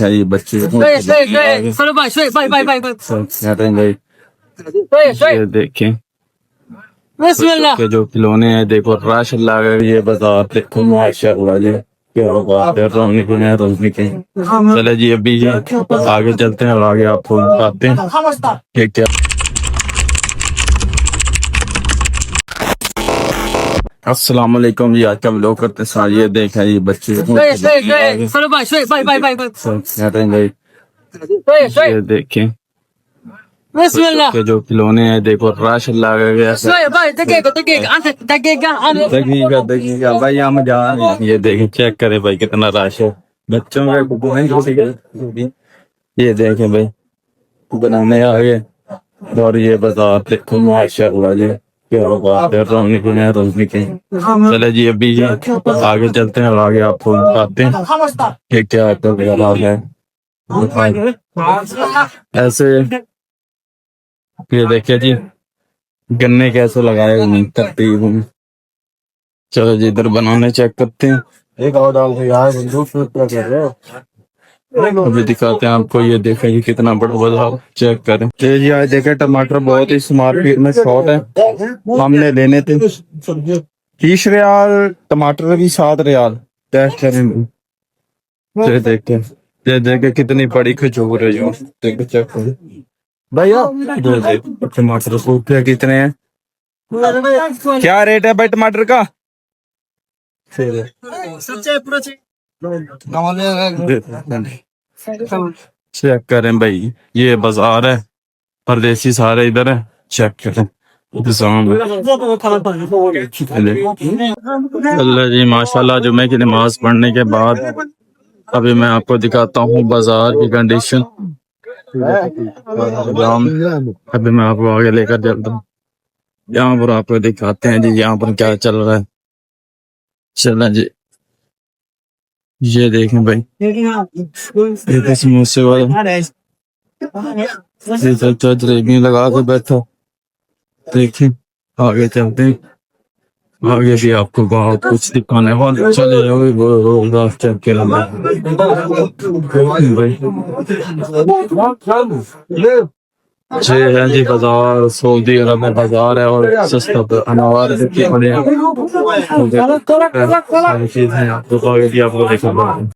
देखा ये बच्चे ये देखें बच्चों के जो खिलौने हैं। देखो रश लगा ये बाजार देखो माशाल्लाह जी क्या बात है। रोशनी के चले जी अभी जी आगे चलते हैं और आगे आपको बताते हैं ठीक है। अस्सलाम वालेकुम जी। आज का व्लॉग करते साथ ये देखा ये बच्चे ये देखें बच्चों के जो खिलौने हैं। देखो रश लगा गया दकीका भाई यहाँ में जा रहे हैं। ये देखें चेक करें भाई कितना रश है बच्चों का। ये देखें भाई बनाने आ गए और ये बाजार देखो माशाल्लाह जी क्या बात है। रोशनी के चले जी अभी जी आगे चलते हैं और आगे आपको बताते हैं कि क्या है ऐसे। ये देखिए जी गन्ने कैसे लगाए हुए तरतीब में। चलो जी इधर बनाने चेक करते हैं। एक और डाल के यार अभी दिखाते हैं आपको। ये देखें ये कितना बड़ा बाजार चेक करें। तो जी आज देखें टमाटर बहुत ही मार्केट में शॉर्ट है। हमने लेने थे 30 रियाल टमाटर भी 7 रियाल टेस्ट करें। ये देखे कितनी बड़ी खजूर है जो देखे चेक करें भैया। टमाटर सूखे कितने हैं क्या रेट है भाई टमाटर का। चेक करें भाई ये बाजार है परदेसी सारे इधर है चेक करें। अल्लाह जी माशाल्लाह जुमे की नमाज पढ़ने के बाद अभी मैं आपको दिखाता हूँ बाजार की कंडीशन। अभी मैं आपको आगे लेकर चलता हूँ यहाँ पर आपको दिखाते हैं जी यहाँ पर क्या चल रहा है। चलें जी ये देखें भाई ये समोसे वाला जलेबी लगा के बैठा। देखें आगे चलते हैं आगे भी आपको बहुत कुछ दिखाने वाले। चले जी है जी बाजार सऊदी अरब में बाजार है और सस्ता अनार आपको देखा।